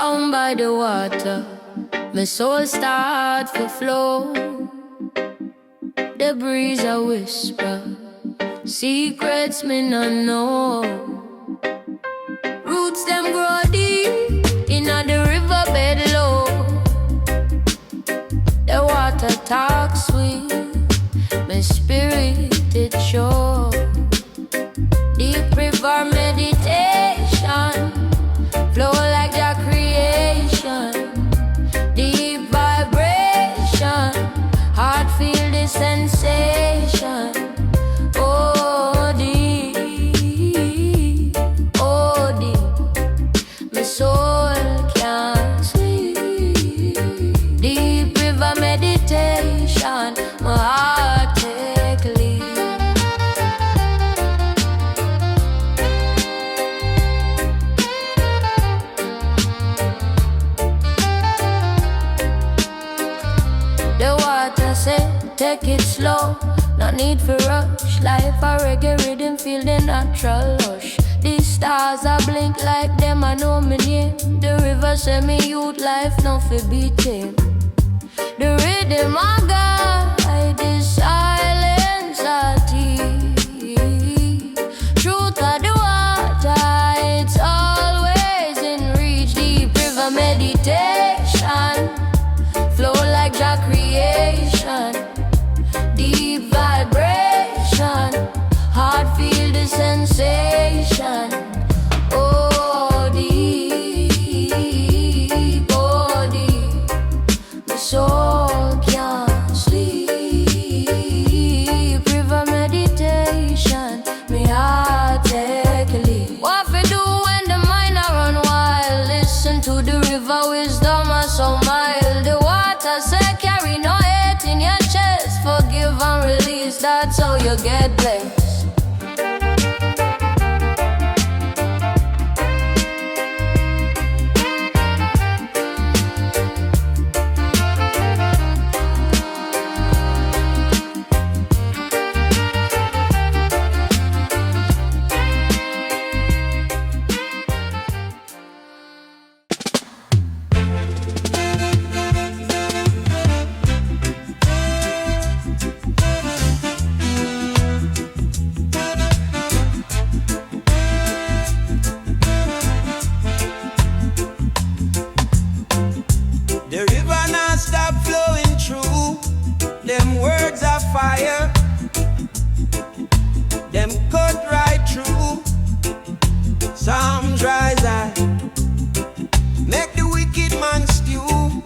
Down by the water, my soul start to flow. The breeze a whisper, secrets me no know. Roots them grow deep inna the riverbed low. The water talk sweet, my spirit it show. Deep river meditation, flow like your creation. Deep vibration, heart feel the sensation. Oh deep, my soul can't sleep. Deep river meditation, my heart take lead. The water say, take it slow, no need for rush. Life a reggae rhythm, feel the natural lush. These stars a blink like them, I know me name. The river say me youth life, no fi be tame. The rhythm a guide, the silence a teach. Truth of the water, it's always in reach. Deep river meditation, flow like your creation. Deep vibration, heart feel the sensation. Oh deep, my soul can't sleep. River meditation, me heart take a lead. What fi do when the mind a run wild? Listen to the river wisdom a so mild. The water say carry no hate in your chest. Forgive and release, that's how you get blessed. The river not stop flowing through. Them words are fire. Them cut right through. Psalms rise high. Make the wicked man stew.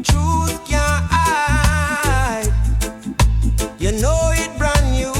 Truth can't hide. You know it brand new.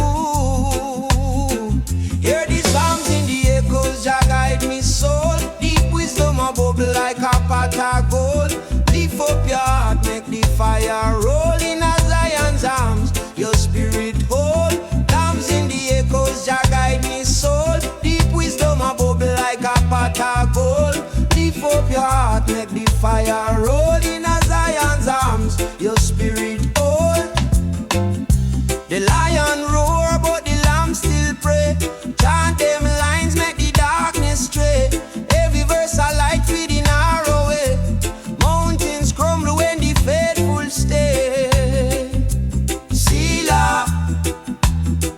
Hear the psalms in the echoes, Jah guide me soul. Deep wisdom a bubble like a pot of gold. Lift up your heart, make the fire roll in a Zion's arms. Your spirit hold. Lambs in the echoes, Jah guide me soul. Deep wisdom a bubble like a pot of gold. Lift up your heart, make the fire roll in a Zion's arms. Your spirit hold. The lion roar, but the lamb still pray. Chant them lines, make the darkness stray. Every verse a light within our way. Mountains crumble when the faithful stay. Selah,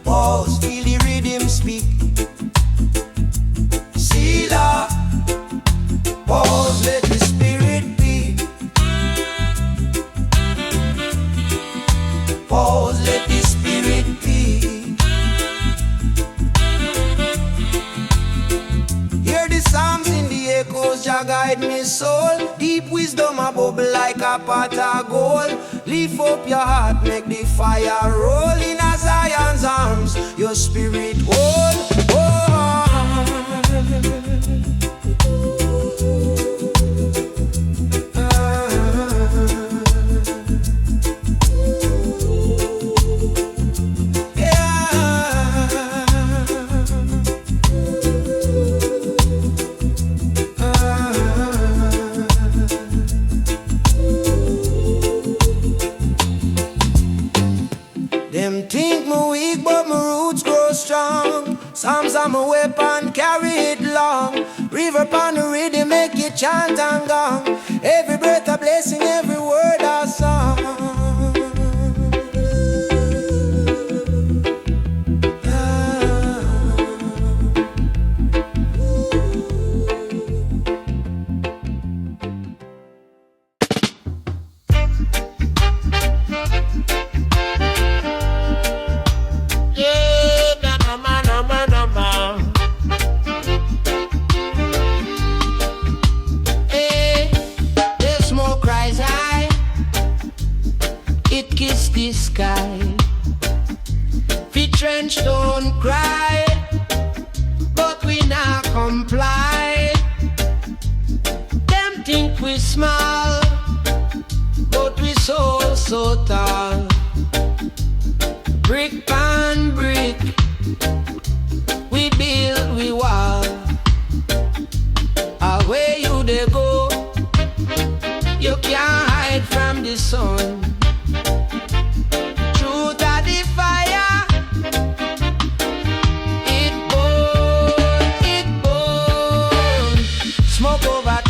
pause, feel the rhythm speak. Selah, pause, let the spirit be. Pause, let the spirit be. Hear the psalms in the echoes, Jah guide me soul. Deep wisdom a bubble like a pot of gold. Lift up your heart, make the fire roll in a Zion's arms. Your spirit hold. Them think me weak, but my roots grow strong. Psalms are my weapon, carry it long. River reverb on the rhythm make you chant and gong. Every breath a blessing, every word a song. Trenchtown cry, but we not comply. Them think we small, but we so tall. Brick pan brick, we build, we wall. Away you they go, you can't hide from the sun.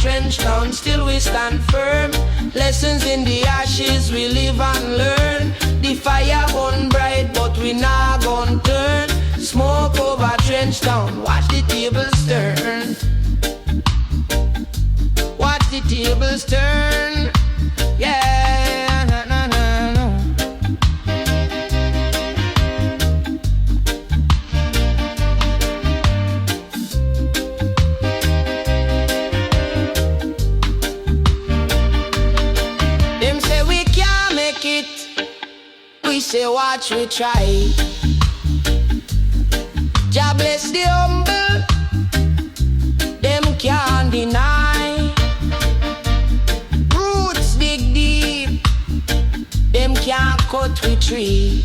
Trenchtown, still we stand firm. Lessons in the ashes, we live and learn. The fire burn bright, but we not gon' turn. Smoke over Trenchtown, watch the tables turn. Watch the tables turn. Yeah, na na na na. We say watch we try. Jah bless the humble, them can't deny. Roots dig deep, them can't cut we tree.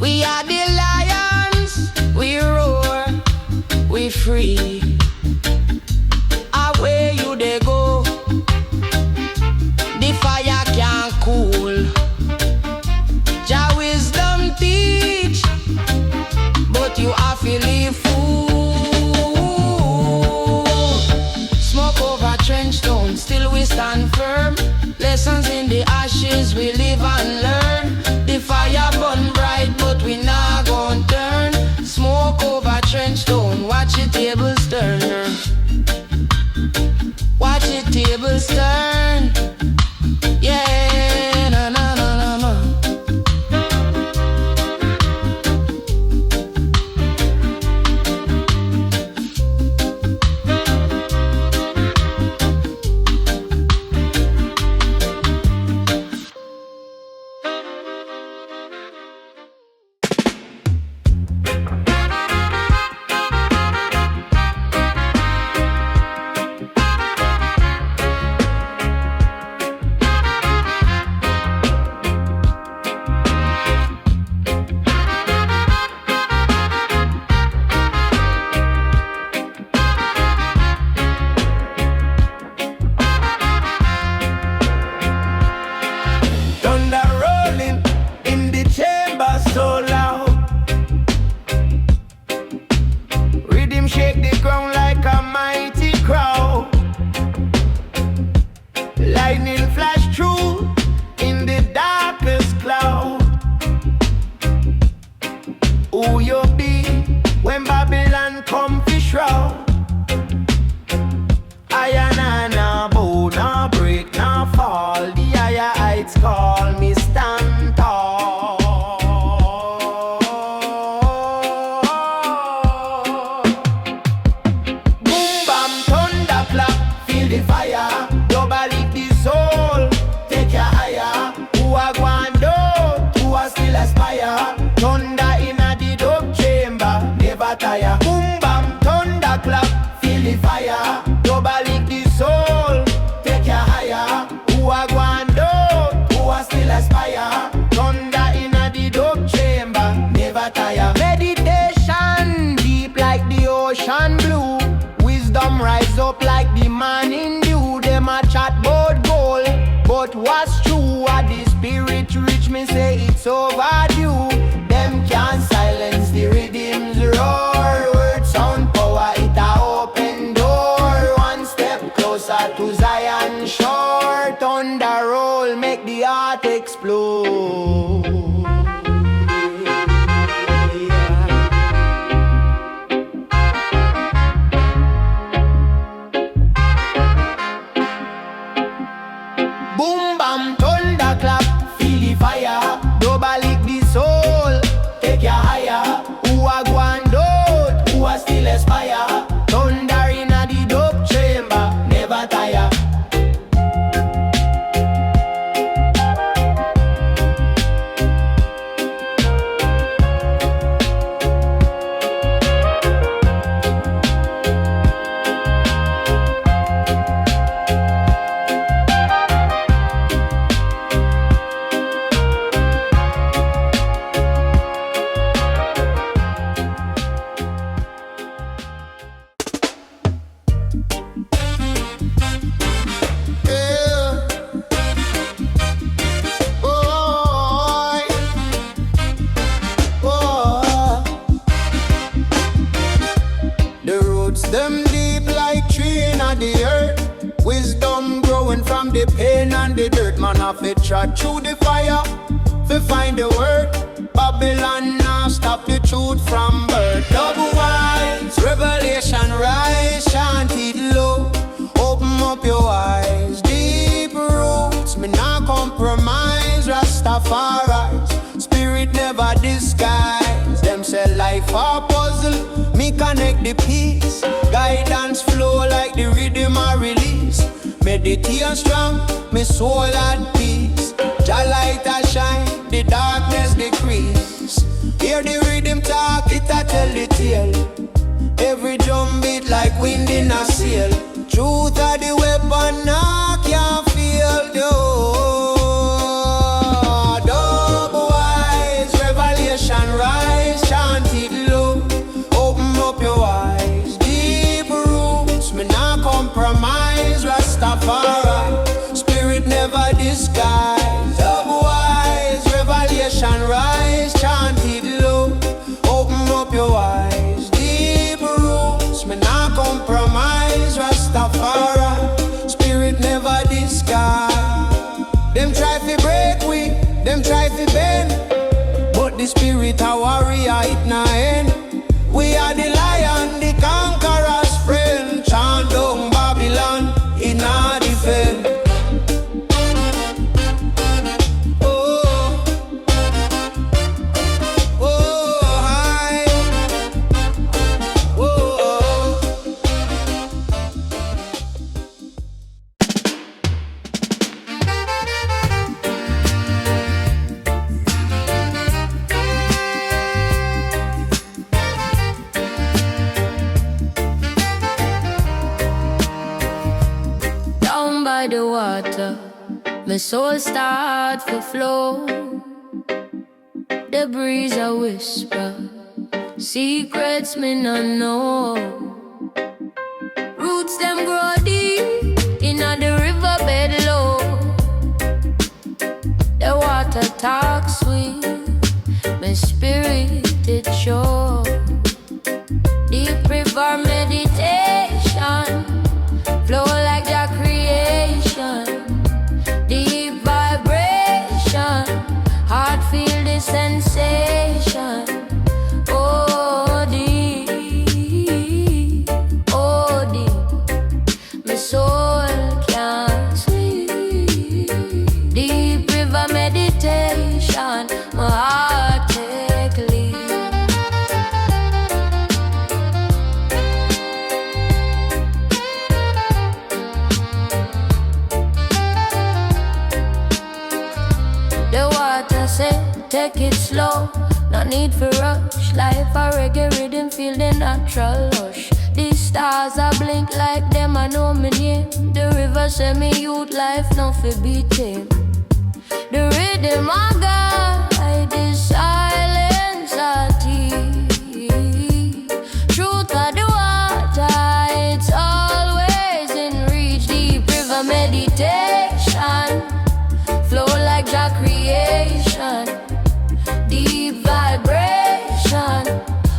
We are the lions, we roar, we free. Away you they go, the fire can't cool. Jah wisdom teach, but you have to live fool. Smoke over Trenchtown, still we stand firm. Lessons in the ashes, we live and learn. The fire burn bright, but we not gon' turn. Smoke over Trenchtown, watch the tables turn. Watch the tables turn. Yeah, na na na na na. flow. Boom bam thunderclap, feel the fire. Double lick the soul, take you higher. Who a go and dote, who a still aspire. Thunder inna the dope chamber, never tire. Them deep like tree in the earth. Wisdom growing from the pain and the dirt. Man have to trot through the fire to find the word. Babylon now stop the truth from birth. Double wise, revelation rise, chant it low. Open up your eyes, deep roots. Me not compromise, Rastafari. Spirit never disguise. Them say life a puzzle, me connect the piece. Guidance flow like the rhythm I release. Meditation strong, me soul at peace. Jah light a shine, the darkness decrease. Hear the rhythm talk, it a tell the tale. Every drum beat like wind in a sail. Truth are the weapon, now can't feel though. Double wise, revelation rise, chant it low. Open up your eyes, deep roots, me not compromise, Rastafari. Spirit never disguise. Double wise, revelation rise, chant it low. Open up your eyes, deep roots, me not compromise, Rastafari. Spirit never disguise. Them try to break we, them try to bend, but the spirit a warrior it na end. We are the lion, the conqueror's friend. Chant down Babylon in our defense. Oh, oh, hi. Oh, Down by the water, my soul start to flow. The breeze a whisper, secrets me no know. Roots them grow deep inna the riverbed low. The water talk sweet, my spirit it show. Deep river meditation, flow like the creation. Deep vibration, heart feel the sensation. Oh deep, my soul can't sleep. Deep river meditation, my heart take lead. The water say, take it slow, no need for rush. Life a reggae rhythm, feel the natural lush. These stars a blink like them, I know me name. The river say me youth life, no fi be tame. The rhythm I guide, this silence I teach. Truth of the water, it's always in reach. Deep river meditation, flow like the creation. Deep vibration,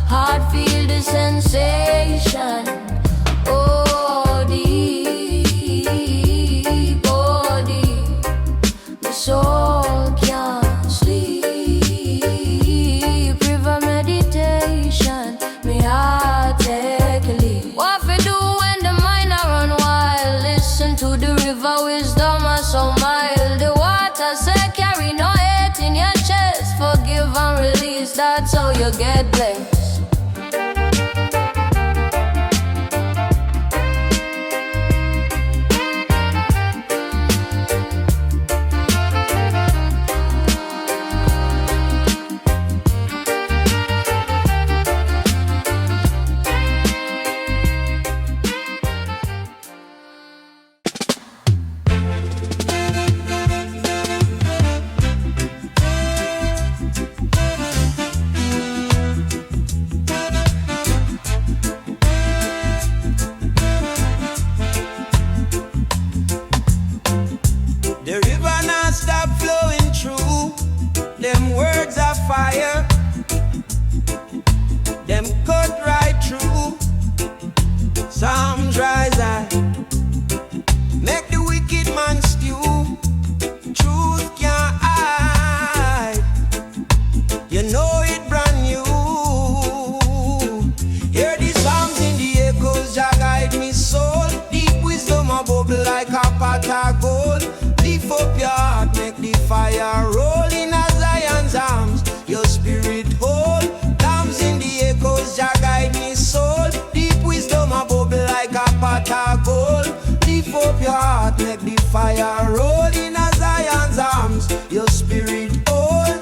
heart feel the sensation. Oh deep, the soul can't the river, wisdom are so mild. The water say carry no hate in your chest. Forgive and release, that's how you get blessed. The river not stop flowing through. Them words are fire. Them cut right through. Psalms rise high. Make the wicked man stew. Truth can't hide. You know it brand new. Hear the songs in the echoes, Jah guide me soul. Deep wisdom a bubble like a pot of gold. Lift up your heart, make the fire roll in a Zion's arms. Your spirit hold. Lambs in the echoes, Jah guide me soul. Deep wisdom a bubble like a pot of gold. Lift up your heart, make the fire roll in a Zion's arms. Your spirit hold.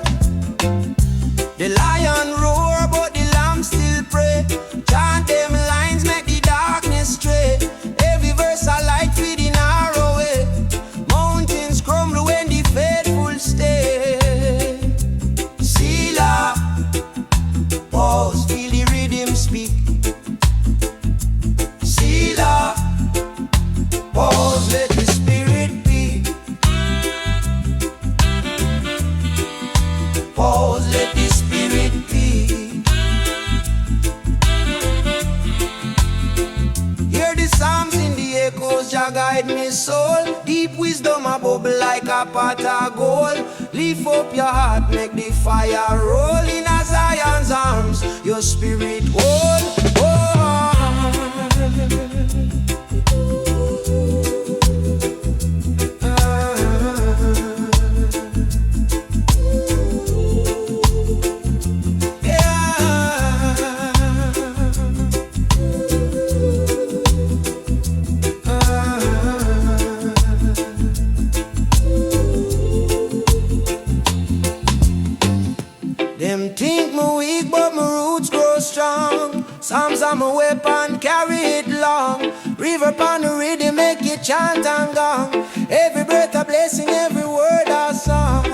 The lion roar, but the lamb still pray. Chant them lines, make the darkness stray. Every verse a light with the narrow way. Mountains crumble when the faithful stay. Selah, pause, feel the rhythm speak. Selah, pause, let the spirit be. Pause, let the spirit be. Hear the psalms in the echoes, Jah guide me soul. Deep wisdom a bubble like a pot of gold. Lift up your heart, make the fire roll in a Zion's arms. Your spirit hold. Them think me weak, but my roots grow strong. Psalms are my weapon, carry it long. River upon the rhythm, make it chant and gong. Every breath a blessing, every word a song.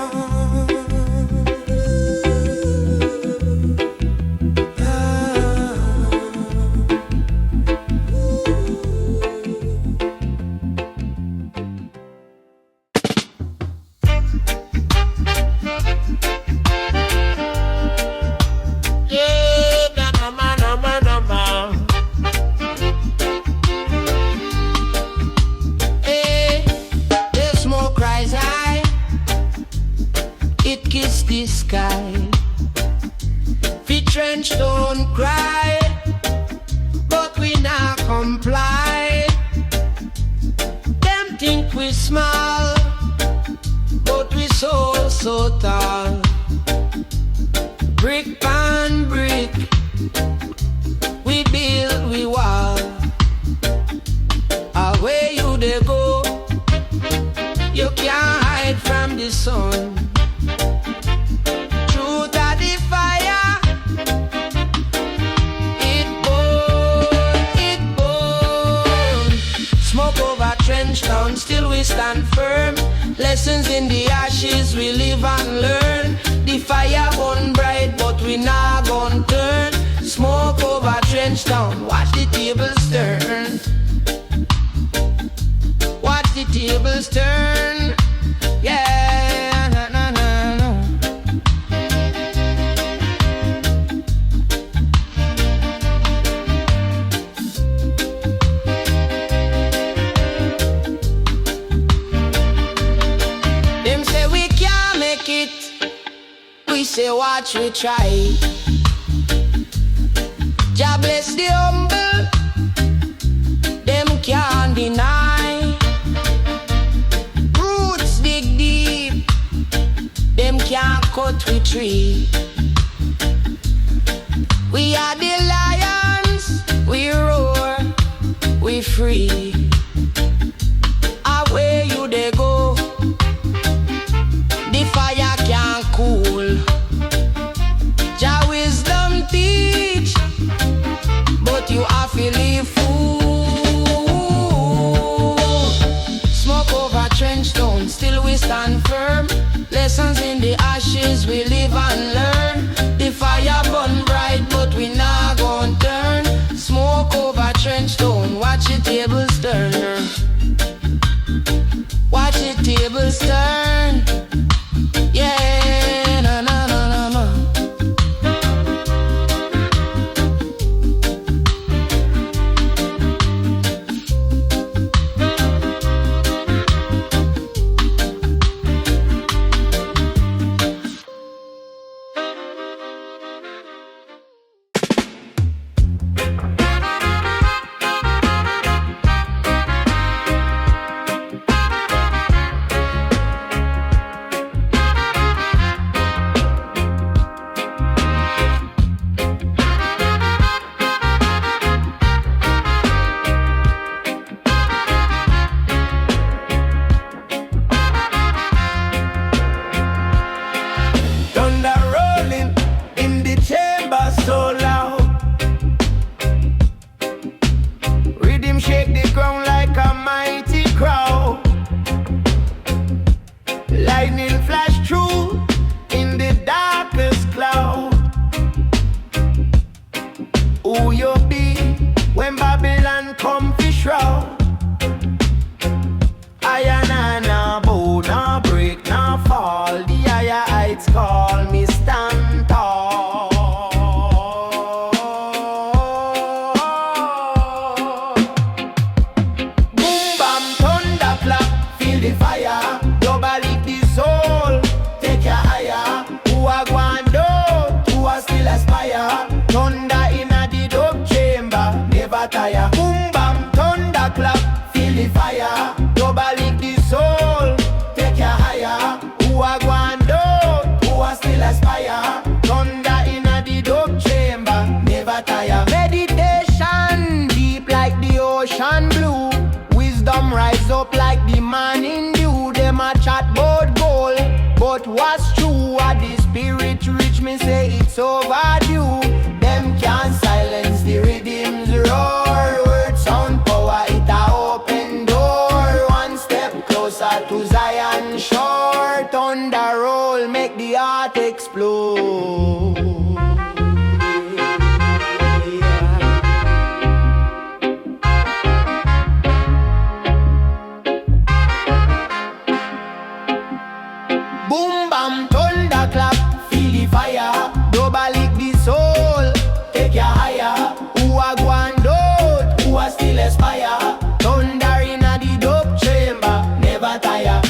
The sky, fi trenchtown cry, but we not comply. Them think we small, but we so tall. Brick pan brick, we build we wall. Away you they go, you can't hide from the sun. Trenchtown, still we stand firm. Lessons in the ashes, we live and learn. The fire burn bright, but we not gon' turn. Smoke over Trenchtown, watch the tables turn. Watch the tables turn. Yeah, na na na na. We say watch we try. Jah bless the humble, them can't deny. tree. We are the lions, we roar, we free. Away you they go, the fire can't cool. Jah wisdom teach, but you have to live fool. Smoke over trenchtown, still we stand firm. Lessons in the ashes, we live and learn. The fire burn bright, but we not gon' turn. Smoke over trenchtown, watch the tables turn. Watch the tables turn. Yeah, na na na na na. Thunder rolling in the chamber so loud. Rhythm shake the ground like a mighty crowd. Lightning flash through in the darkest cloud. Who you be when Babylon come fi shroud? I na bow, na break, na fall. The higher heights call me stand tall. Boom bam thunder clap, feel the fire. Double lift the soul, take ya higher. Who a gwan do, who a still aspire. Thunder inna the dub chamber, never tire. Boom bam thunder clap, feel the fire. Double lift the soul, take ya higher. Who a gwan do, who a still aspire. Thunder inna the dub chamber, never tire. Meditation deep like the ocean blue. Wisdom rise up like the morning dew. Them a chat about gold, but what's true? A the spirit rich, me say it's overdue. Them can't silence the rhythms roar. Word sound power, it a open door. One step closer to Zion shore. Thunder roll, make the heart explode. Boom bam thunder clap, feel the fire. Double lick the soul, take ya higher. Who a gwan do, who a still aspire. Thunder inna the dope chamber, never tire.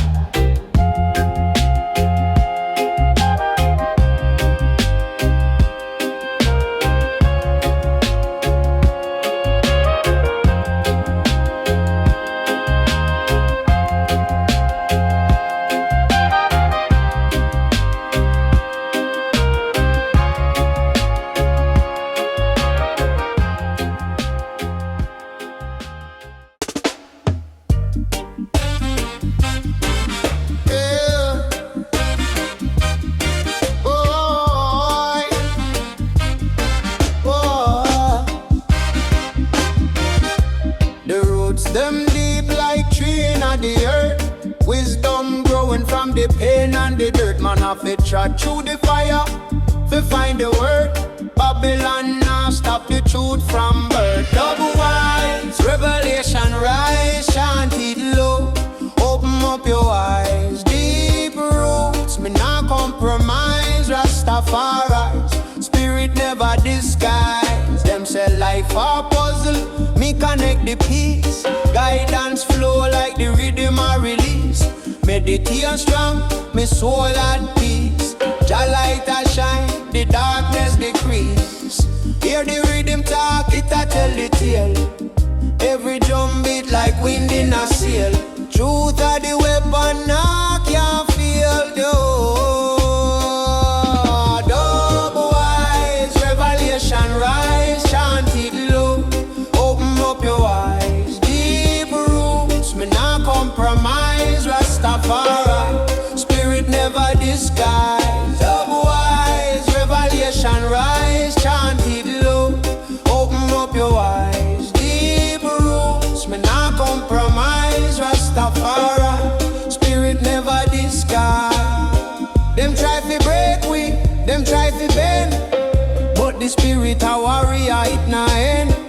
Them deep like tree inna the earth. Wisdom growing from the pain and the dirt. Man have to trot through the fire to find the word. Babylon now stop the truth from birth. Double wise, revelation rise, chant it low. Open up your eyes, deep roots. Me not compromise, Rastafari. Spirit never disguise. Them say life a puzzle, me connect the piece. Guidance flow like the rhythm I release. Meditation strong, me soul at peace. Jah light a shine, the darkness decrease. Hear the rhythm talk, it a tell the tale. Every drum beat like wind in a sail. Truth are the weapon, I can't feel. compromise. Rastafari, spirit never disguise. Dub-wise, revelation rise. Chant it low, open up your eyes. Deep roots, me not compromise. Rastafari, spirit never disguise. Them try to break we, them try to bend, but the spirit a warrior it na end.